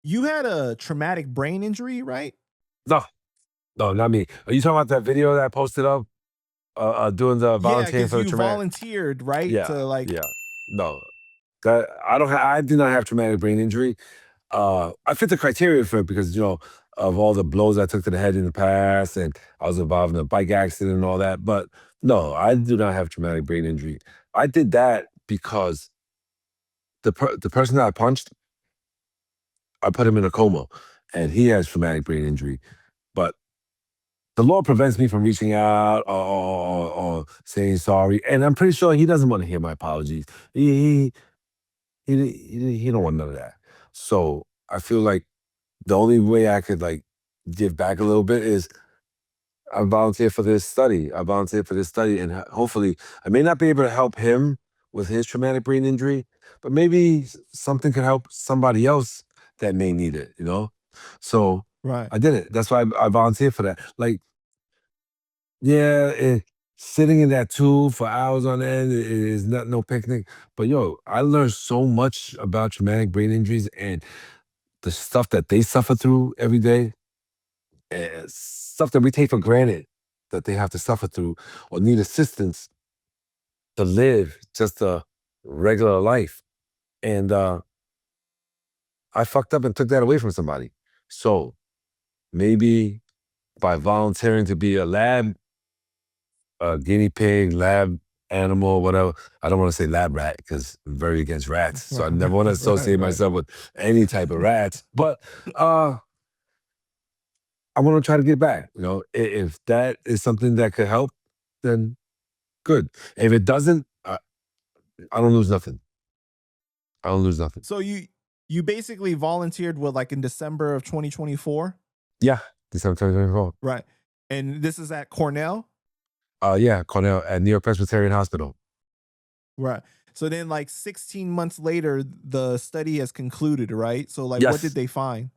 You had a traumatic brain injury, right? No, no, not me. Are you talking about that video that I posted up, doing the Yeah, volunteering because for the you traumatic? volunteered, right? Yeah, To like yeah. No, that I don't. I do not have traumatic brain injury. I fit the criteria for it because of all the blows I took to the head in the past, and I was involved in a bike accident and all that. But no, I do not have traumatic brain injury. I did that because the person that I punched, I put him in a coma, and he has traumatic brain injury. But the law prevents me from reaching out or saying sorry, and I'm pretty sure he doesn't want to hear my apologies. He don't want none of that. So I feel like the only way I could like give back a little bit is I volunteer for this study. I volunteer for this study, and hopefully, I may not be able to help him with his traumatic brain injury, but maybe something could help somebody else that may need it. So right. I did it. That's why I volunteered for that. Like, yeah, sitting in that tube for hours on end is not no picnic. But yo, I learned so much about traumatic brain injuries and the stuff that they suffer through every day, and stuff that we take for granted that they have to suffer through or need assistance to live just a regular life. And I fucked up and took that away from somebody. So maybe by volunteering to be a lab, a guinea pig, lab animal, whatever. I don't want to say lab rat because I'm very against rats. So I never want to Right, associate right. myself with any type of rats. But uh, I want to try to get back. If that is something that could help, then good. If it doesn't, I don't lose nothing. I don't lose nothing. So you basically volunteered with like in December of 2024, Yeah, December 2024. right? And this is at Cornell, Yeah, Cornell at New York Presbyterian Hospital. right? So then, like 16 months later, the study has concluded, right? So like, what did Yes. they find?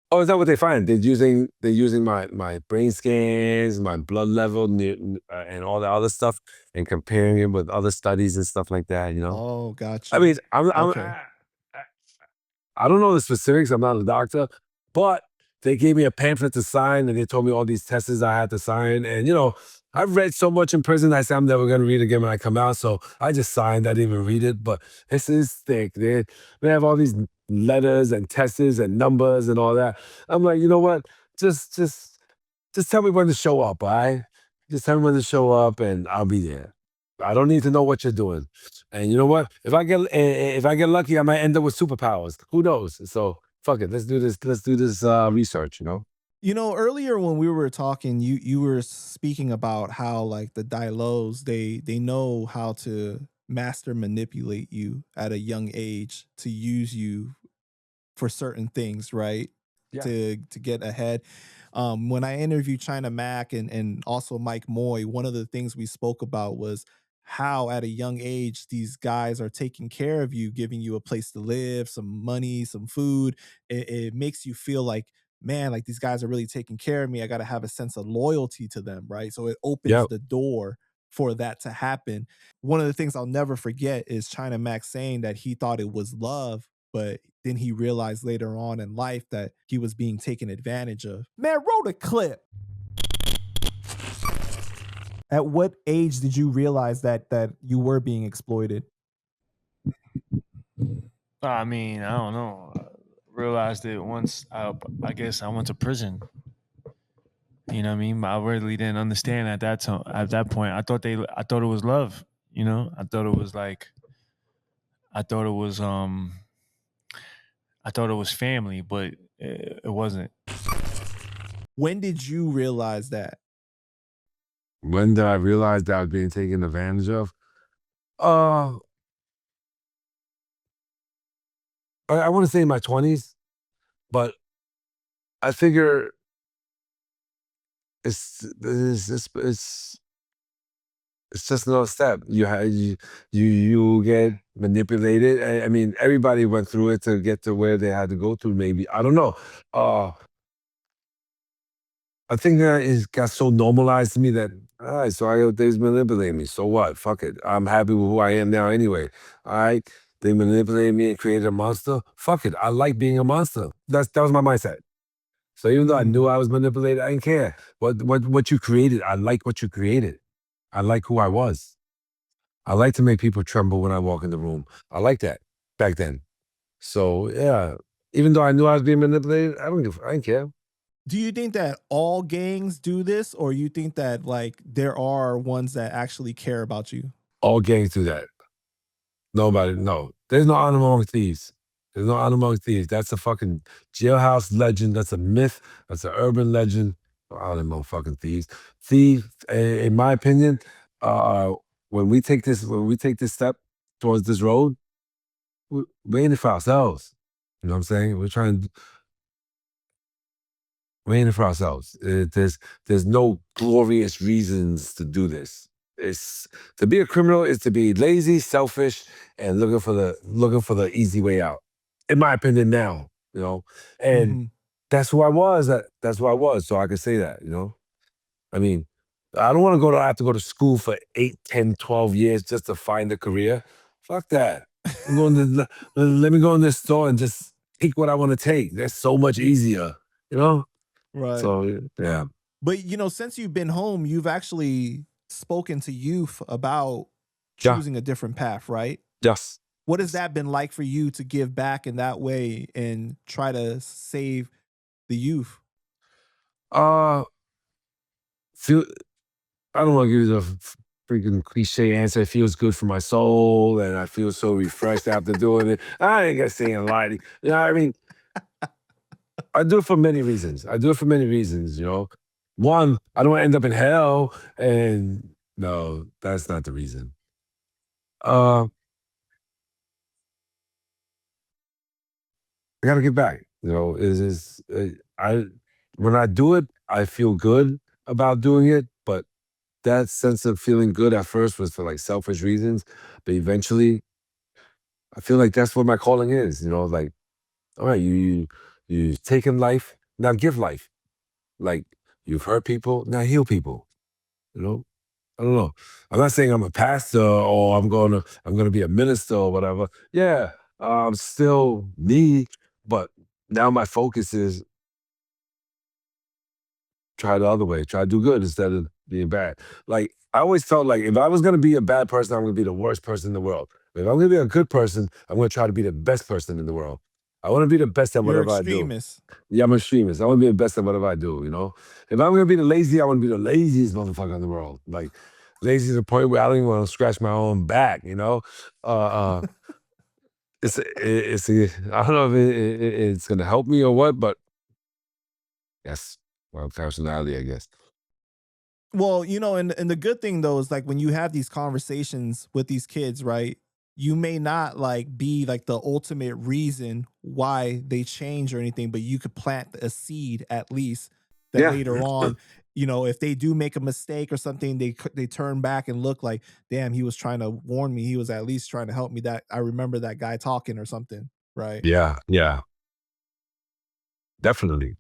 Oh, is that what they find? They're using my brain scans, my blood level, and all the other stuff, and comparing it with other studies and stuff like that. Oh, got I you. mean, Okay. I don't know the specifics. I'm not a doctor, but they gave me a pamphlet to sign, and they told me all these tests I had to sign. And I've read so much in prison. I said I'm never going to read again when I come out, so I just signed. I didn't even read it, but this is thick. They have all these letters and tests and numbers and all that. I'm like, you know what? Just tell me when to show up. All right? Just tell me when to show up, and I'll be there. I don't need to know what you're doing. And you know what? If I get lucky, I might end up with superpowers. Who knows? So fuck it. Let's do this. Let's do this research. Earlier when we were talking, you were speaking about how like the Dailos, they know how to master manipulate you at a young age to use you for certain things, right? Yeah. To get ahead. When I interviewed China Mac and also Mike Moy, one of the things we spoke about was how at a young age these guys are taking care of you, giving you a place to live, some money, some food. It makes you feel like, man, like these guys are really taking care of me. I got to have a sense of loyalty to them, right? So it opens Yep. the door for that to happen. One of the things I'll never forget is China Max saying that he thought it was love, but then he realized later on in life that he was being taken advantage of. Man, roll the clip. At what age did you realize that you were being exploited? I mean, I don't know. I realized it once. I guess I went to prison. You know what I mean? I really didn't understand at that time. At that point, I thought it was love. I thought it was like, I thought it was, I thought it was family, but it wasn't. When did you realize that? When did I realize that I was being taken advantage of? Uh, I want to say in my 20s, but I figure it's just another step. You get manipulated. I mean, everybody went through it to get to where they had to go to. Maybe I don't know. Uh, I think that it got so normalized to me that all right, so I they's manipulating me. So what? Fuck it. I'm happy with who I am now anyway. All right. they manipulated me and created a monster. Fuck it. I like being a monster. That was my mindset. So even though I Mm, knew I was manipulated, I didn't care. What you created, I like what you created. I like who I was. I like to make people tremble when I walk in the room. I like that back then. So yeah, even though I knew I was being manipulated, I didn't care. do you think that all gangs do this, or you think that like there are ones that actually care about you? All gangs do that. Nobody, no. There's no honor among thieves. There's no honor among thieves. That's a fucking jailhouse legend. That's a myth. That's an urban legend. No honor among fucking thieves. Thief, in my opinion, uh, when we take this step towards this road, we're in it for ourselves. You know what I'm saying? We're in it for ourselves. There's no glorious reasons to do this. It's to be a criminal is to be lazy, selfish, and looking for the easy way out. In my opinion, now, and Mhm. that's who I was. That's who I was. So I could say that. I mean, I don't want to I have to go to school for 8, 10, 12 years just to find a career. Fuck that. I'm going to let me go in this store and just take what I want to take. That's so much easier, you know? Right. So yeah. But since you've been home, you've actually spoken to youth about Yeah. choosing a different path, right? Yes. What has that been like for you to give back in that way and try to save the youth? Uh feel I don't want to give you the freaking cliche answer. It feels good for my soul and I feel so refreshed after doing it. I ain't gonna say a lie. I mean, I do it for many reasons. I do it for many reasons. One, I don't want to end up in hell. And no, that's not the reason. Uh, I gotta get back. I when I do it, I feel good about doing it, but that sense of feeling good at first was for like selfish reasons. But eventually I feel like that's what my calling is, like, all right, you've taken life, now give life. Like you've hurt people, now heal people, you know? I don't know. I'm not saying I'm a pastor or I'm gonna be a minister or whatever. Yeah, I'm still me, but now my focus is try the other way, try to do good instead of being bad. Like I always felt like if I was gonna be a bad person, I'm gonna be the worst person in the world. If I'm gonna be a good person, I'm gonna try to be the best person in the world. I want to be the best at You're whatever I do. extremist. Yeah, I'm a extremist. I want to be the best at whatever I do. If I'm gonna be the lazy, I want to be the laziest motherfucker in the world. Like lazy to the point where I don't even want to scratch my own back. Uh, I don't know if it's gonna help me or what, but that's my personality, I guess. Well, and the good thing though is like when you have these conversations with these kids, right? You may not like be like the ultimate reason why they change or anything, but you could plant a seed at least that Yeah. later on, if they do make a mistake or something, they turn back and look like, damn, he was trying to warn me. He was at least trying to help me. That I remember that guy talking or something, right? Yeah, yeah, definitely.